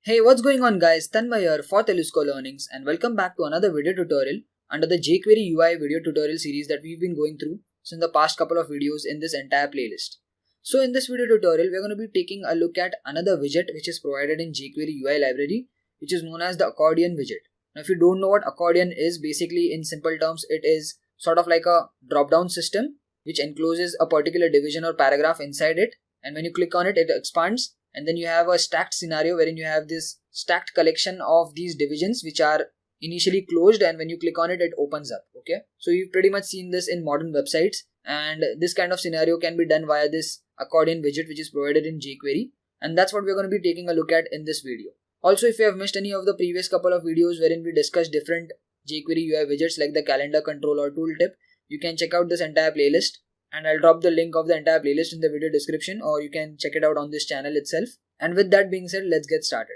Hey, what's going on guys? Tanmay here for Telesco Learnings and welcome back to another video tutorial under the JQuery UI video tutorial series that we've been going through since the past couple of videos in this entire playlist. So in this video tutorial, we're going to be taking a look at another widget which is provided in JQuery UI library, which is known as the Accordion Widget. Now if you don't know what Accordion is, basically in simple terms, it is sort of like a drop-down system which encloses a particular division or paragraph inside it, and when you click on it, it expands. And then you have a stacked scenario wherein you have this stacked collection of these divisions which are initially closed, and when you click on it, it opens up. Okay, so you've pretty much seen this in modern websites, and this kind of scenario can be done via this Accordion widget which is provided in jQuery, and that's what we're going to be taking a look at in this video. Also, if you have missed any of the previous couple of videos wherein we discussed different jQuery UI widgets like the calendar control or tooltip, you can check out this entire playlist. And I'll drop the link of the entire playlist in the video description, or you can check it out on this channel itself. And with that being said, let's get started.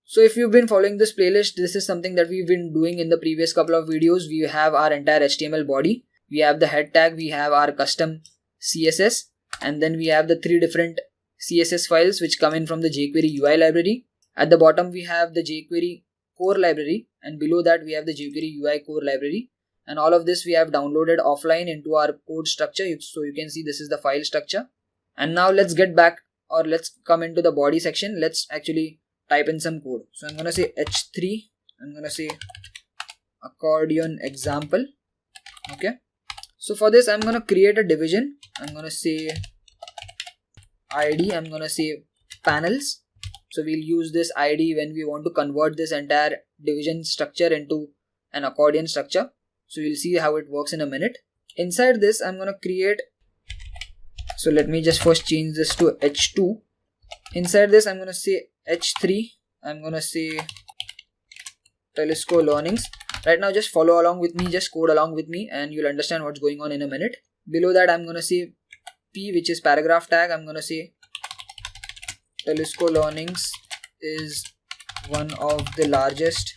So if you've been following this playlist, this is something that we've been doing in the previous couple of videos. We have our entire HTML body, we have the head tag, we have our custom CSS, and then we have the three different CSS files which come in from the jQuery UI library. At the bottom we have the jQuery core library, and below that we have the jQuery UI core library. And all of this we have downloaded offline into our code structure, so you can see this is the file structure. And now let's get back, or let's come into the body section. Let's actually type in some code. So I'm gonna say h3, I'm gonna say accordion example. Okay, so for this I'm gonna create a division. I'm gonna say id, I'm gonna say panels. So we'll use this id when we want to convert this entire division structure into an accordion structure. So you'll see how it works in a minute. Inside this I'm going to create, so let me just first change this to h2. Inside this I'm going to say h3, I'm going to say Telesco Learnings. Right now just follow along with me, just code along with me, and you'll understand what's going on in a minute. Below that I'm going to say p, which is paragraph tag. I'm going to say Telesco Learnings is one of the largest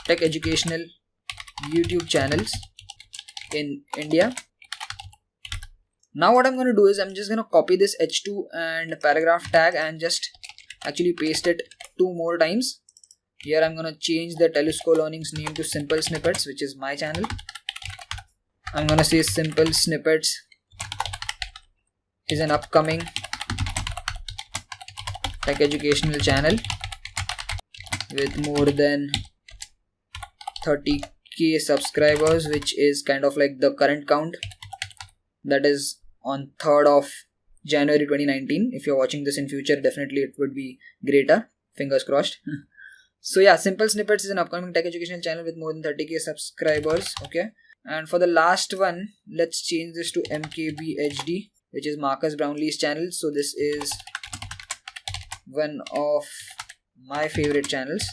tech educational YouTube channels in India. Now what I'm going to do is I'm just going to copy this h2 and paragraph tag and just actually paste it 2 more times. Here I'm going to change the Telesco Learnings name to Simple Snippets, which is my channel. I'm going to say Simple Snippets is an upcoming tech educational channel with more than 30k subscribers, which is kind of like the current count, that is on 3rd of January 2019. If you're watching this in future, definitely it would be greater, fingers crossed. So yeah, Simple Snippets is an upcoming tech educational channel with more than 30k subscribers. Okay, and for the last one, let's change this to MKBHD, which is Marcus Brownlee's channel. So this is one of my favorite channels.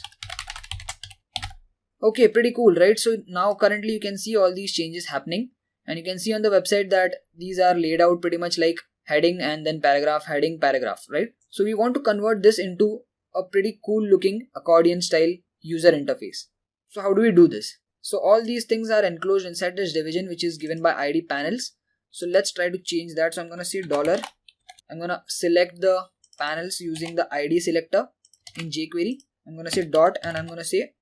Okay, pretty cool, right? So now currently you can see all these changes happening, and you can see on the website that these are laid out pretty much like heading and then paragraph, heading, paragraph, right? So we want to convert this into a pretty cool looking accordion style user interface. So how do we do this? So all these things are enclosed inside this division which is given by id panels. So let's try to change that. So I'm going to say $. I'm going to select the panels using the id selector in jQuery. I'm going to say dot, and I'm going to say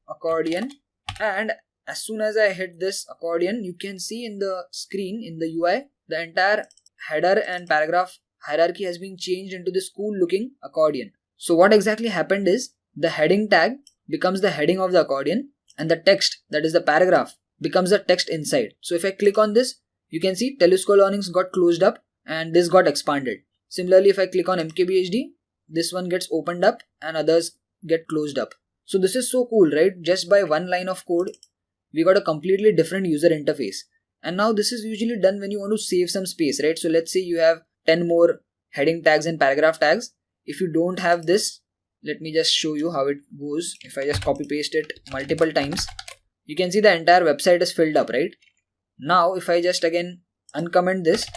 accordion, and as soon as I hit this accordion, you can see in the screen in the UI the entire header and paragraph hierarchy has been changed into this cool looking accordion. So what exactly happened is the heading tag becomes the heading of the accordion, and the text, that is the paragraph, becomes the text inside. So if I click on this, you can see Telesco Learnings got closed up and this got expanded. Similarly, if I click on MKBHD, this one gets opened up and others get closed up. So this is so cool, right? Just by one line of code, we got a completely different user interface. And now this is usually done when you want to save some space, right? So let's say you have 10 more heading tags and paragraph tags. If you don't have this, let me just show you how it goes. If I just copy paste it multiple times, you can see the entire website is filled up, right? Now if I just again uncomment this,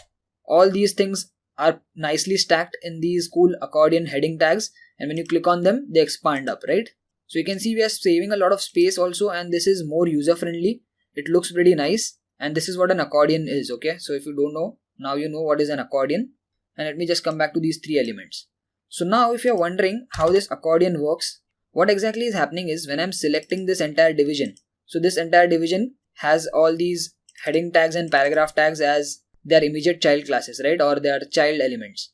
all these things are nicely stacked in these cool accordion heading tags, and when you click on them, they expand up, right? So you can see we are saving a lot of space also, and this is more user friendly. It looks pretty nice, and this is what an accordion is. Okay, so if you don't know, now you know what is an accordion. And let me just come back to these 3 elements. So now if you're wondering how this accordion works, what exactly is happening is when I'm selecting this entire division. So this entire division has all these heading tags and paragraph tags as their immediate child classes, right? Or their child elements.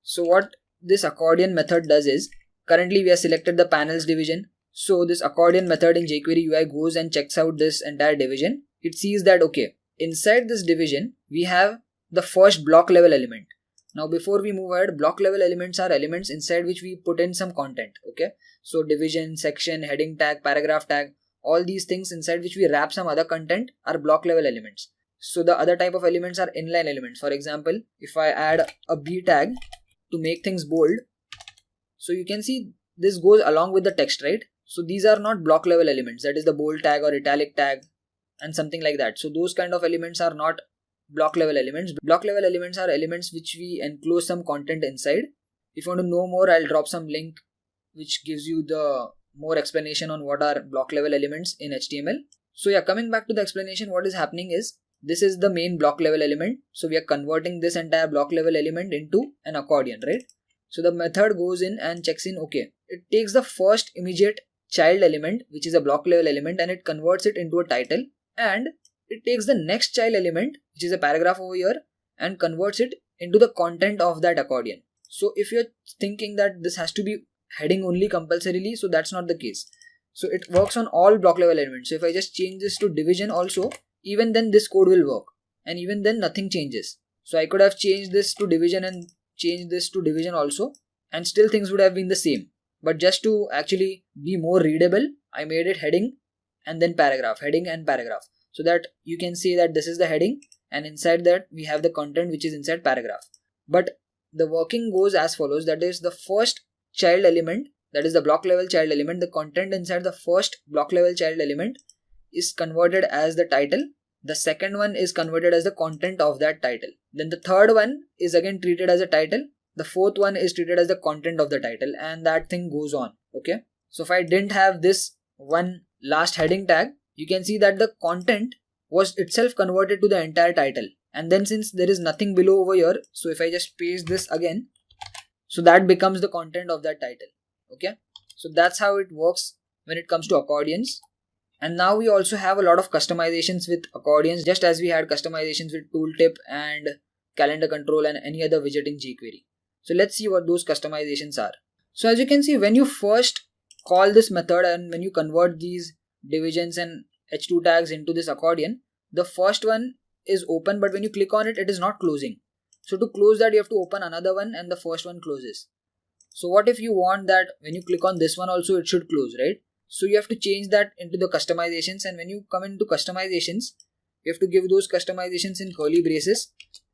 So what this accordion method does is, currently we have selected the panels division. So this accordion method in jQuery UI goes and checks out this entire division. It sees that, okay, inside this division, we have the first block level element. Now before we move ahead, block level elements are elements inside which we put in some content, okay? So division, section, heading tag, paragraph tag, all these things inside which we wrap some other content are block level elements. So the other type of elements are inline elements. For example, if I add a B tag to make things bold, so you can see this goes along with the text, right? So these are not block level elements, that is the bold tag or italic tag and something like that. So those kind of elements are not block level elements. Block level elements are elements which we enclose some content inside. If you want to know more, I'll drop some link which gives you the more explanation on what are block level elements in HTML. So yeah, coming back to the explanation, what is happening is, this is the main block level element. So we are converting this entire block level element into an accordion, right? So the method goes in and checks in, okay, it takes the first immediate child element, which is a block level element, and it converts it into a title, and it takes the next child element, which is a paragraph over here, and converts it into the content of that accordion. So if you're thinking that this has to be heading only compulsorily, so that's not the case. So it works on all block level elements. So if I just change this to division also, even then this code will work, and even then nothing changes. So I could have changed this to division and changed this to division also, and still things would have been the same. But just to actually be more readable, I made it heading and then paragraph, heading and paragraph, so that you can see that this is the heading and inside that we have the content which is inside paragraph. But the working goes as follows, that is the first child element, that is the block level child element, the content inside the first block level child element is converted as the title. The second one is converted as the content of that title. Then the third one is again treated as a title. The fourth one is treated as the content of the title, and that thing goes on, okay? So if I didn't have this one last heading tag, you can see that the content was itself converted to the entire title. And then since there is nothing below over here, so if I just paste this again, so that becomes the content of that title, okay? So that's how it works when it comes to accordions. And now we also have a lot of customizations with accordions, just as we had customizations with tooltip and calendar control and any other widget in jQuery. So let's see what those customizations are. So as you can see, when you first call this method and when you convert these divisions and h2 tags into this accordion, the first one is open, but when you click on it, it is not closing. So to close that, you have to open another one and the first one closes. So what if you want that when you click on this one also it should close, right? So you have to change that into the customizations, and when you come into customizations, you have to give those customizations in curly braces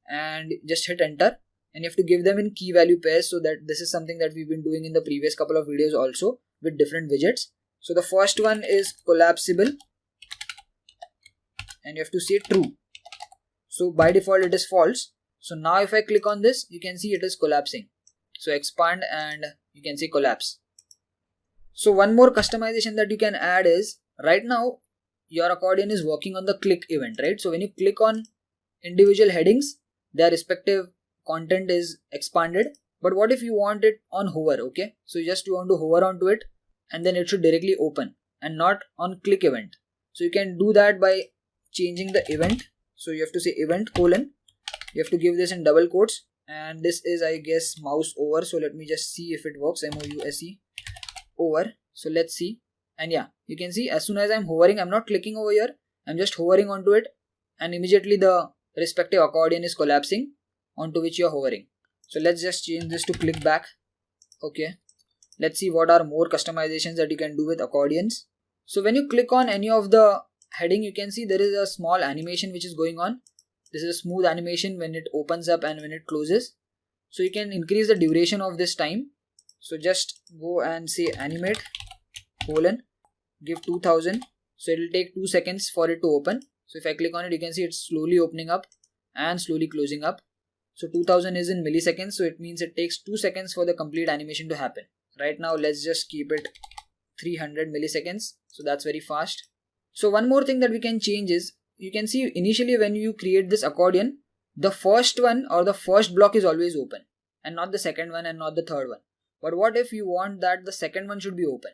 and just hit enter, and you have to give them in key value pairs, so that this is something that we've been doing in the previous couple of videos also with different widgets. So the first one is collapsible, and you have to say true. So by default it is false. So now if I click on this, you can see it is collapsing. So expand and you can say collapse. So one more customization that you can add is, right now your accordion is working on the click event, right? So when you click on individual headings, their respective content is expanded. But what if you want it on hover, okay? So you just want to hover onto it and then it should directly open and not on click event. So you can do that by changing the event. So you have to say event colon, you have to give this in double quotes, and this is I guess mouse over. So let me just see if it works, mouse over. So let's see, and yeah, you can see as soon as I'm hovering, I'm not clicking over here, I'm just hovering onto it, and immediately the respective accordion is collapsing onto which you're hovering. So let's just change this to click back. Okay, let's see what are more customizations that you can do with accordions. So when you click on any of the heading, you can see there is a small animation which is going on. This is a smooth animation when it opens up and when it closes. So you can increase the duration of this time. So just go and say animate colon, give 2000. So it will take 2 seconds for it to open. So if I click on it, you can see it's slowly opening up and slowly closing up. So 2000 is in milliseconds. So it means it takes 2 seconds for the complete animation to happen. Right now, let's just keep it 300 milliseconds. So that's very fast. So one more thing that we can change is, you can see initially when you create this accordion, the first one or the first block is always open and not the second one and not the third one. But what if you want that the second one should be open?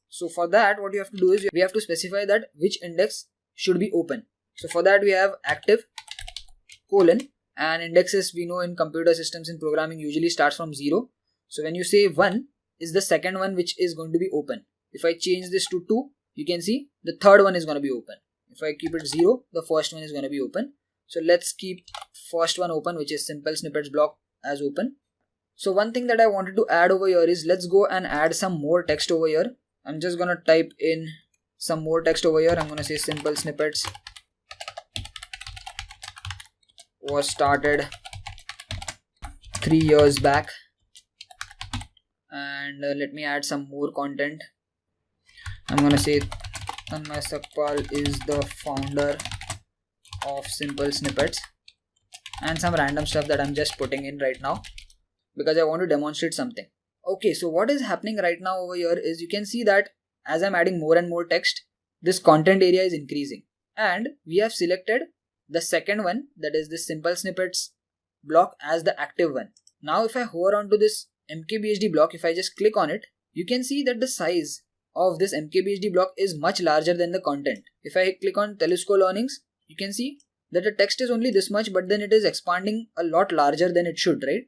So for that, what you have to do is we have to specify that which index should be open. So for that we have active colon, and indexes we know in computer systems in programming usually starts from 0. So when you say 1 is the second one which is going to be open. If I change this to 2, you can see the third one is going to be open. If I keep it 0, the first one is going to be open. So let's keep first one open, which is simple snippets block, as open. So one thing that I wanted to add over here is let's go and add some more text over here. I'm just going to type in some more text over here. I'm going to say simple snippets was started 3 years back, and let me add some more content. I'm going to say Tanmay Sakpal is the founder of simple snippets, and some random stuff that I'm just putting in right now because I want to demonstrate something. Okay, so what is happening right now over here is you can see that as I'm adding more and more text, this content area is increasing, and we have selected the second one, that is this simple snippets block, as the active one. Now if I hover onto this mkbhd block, if I just click on it, you can see that the size of this mkbhd block is much larger than the content. If I click on Telesco learnings, you can see that the text is only this much, but then it is expanding a lot larger than it should, right?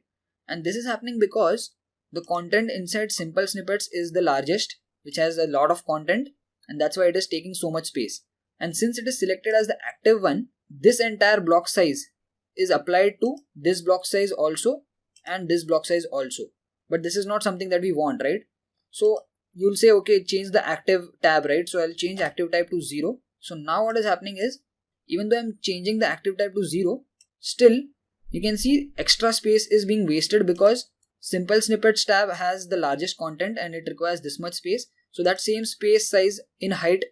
And this is happening because the content inside simple snippets is the largest, which has a lot of content, and that's why it is taking so much space. And since it is selected as the active one, this entire block size is applied to this block size also and this block size also. But this is not something that we want, right? So you'll say, okay, change the active tab, right? So I'll change active type to 0. So now what is happening is, even though I'm changing the active type to 0, still you can see extra space is being wasted because simple snippets tab has the largest content and it requires this much space. So that same space size in height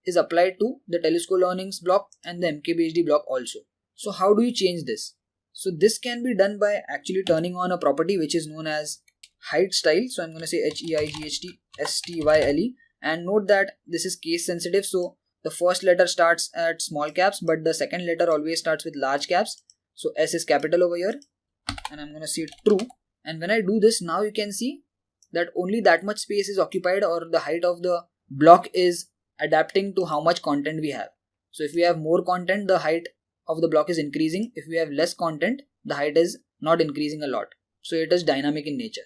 is applied to the Telesco learnings block and the mkbhd block also. So how do you change this? So this can be done by actually turning on a property which is known as height style. So I'm going to say HEIGHT and note that this is case sensitive. So the first letter starts at small caps, but the second letter always starts with large caps. So S is capital over here, and I'm going to say true. And when I do this, now you can see that only that much space is occupied, or the height of the block is adapting to how much content we have. So if we have more content, the height of the block is increasing. If we have less content, the height is not increasing a lot. So it is dynamic in nature.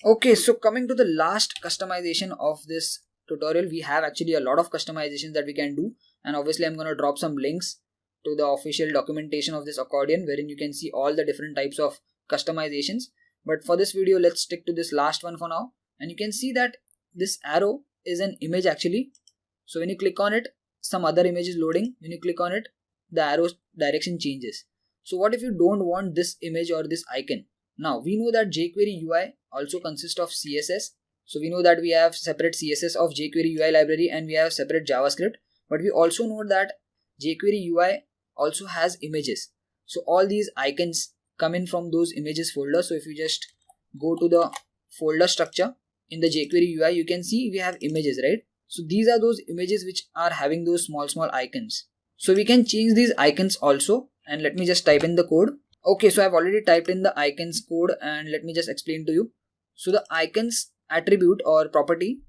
Okay, so coming to the last customization of this tutorial, we have actually a lot of customizations that we can do, and obviously I'm going to drop some links to the official documentation of this accordion wherein you can see all the different types of customizations. But for this video, let's stick to this last one for now. And you can see that this arrow is an image actually. So when you click on it, some other image is loading. When you click on it, the arrow's direction changes. So what if you don't want this image or this icon? Now we know that jQuery UI also consists of CSS. So we know that we have separate CSS of jQuery UI library and we have separate JavaScript. But we also know that jQuery UI also has images. So all these icons come in from those images folder. So if you just go to the folder structure in the jQuery UI, you can see we have images, right? So these are those images which are having those small icons. So we can change these icons also, and let me just type in the code. Okay, so I've already typed in the icons code and let me just explain to you. So the icons attribute or property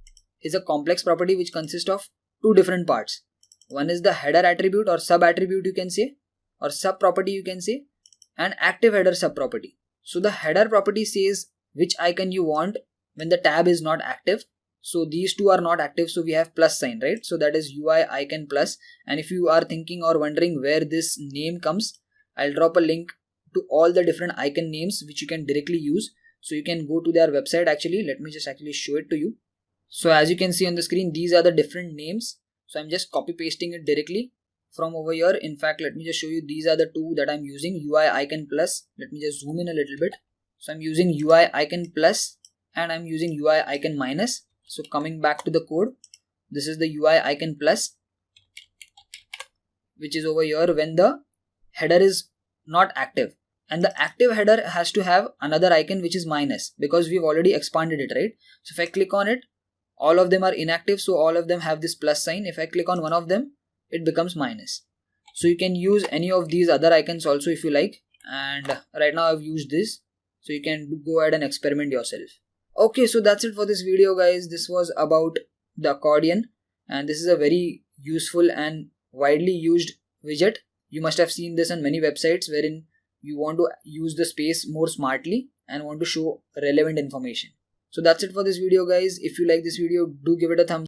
is a complex property which consists of two different parts. One is the header attribute or sub attribute you can say, or sub property you can say, and active header sub property. So the header property says which icon you want when the tab is not active. So these two are not active, so we have plus sign, right? So that is UI icon plus. And if you are thinking or wondering where this name comes, I'll drop a link to all the different icon names which you can directly use. So you can go to their website actually. Let me just actually show it to you. So as you can see on the screen, these are the different names. So I'm just copy pasting it directly from over here. In fact, let me just show you. These are the two that I'm using, UI icon plus. Let me just zoom in a little bit. So I'm using UI icon plus and I'm using UI icon minus. So coming back to the code, this is the UI icon plus, which is over here when the header is not active. And the active header has to have another icon which is minus because we've already expanded it, right? So if I click on it, all of them are inactive, so all of them have this plus sign. If I click on one of them, it becomes minus. So you can use any of these other icons also if you like. And right now I've used this, so you can go ahead and experiment yourself. Okay, so that's it for this video, guys. This was about the accordion, and this is a very useful and widely used widget. You must have seen this on many websites wherein you want to use the space more smartly and want to show relevant information. So that's it for this video, guys. If you like this video, do give it a thumbs up.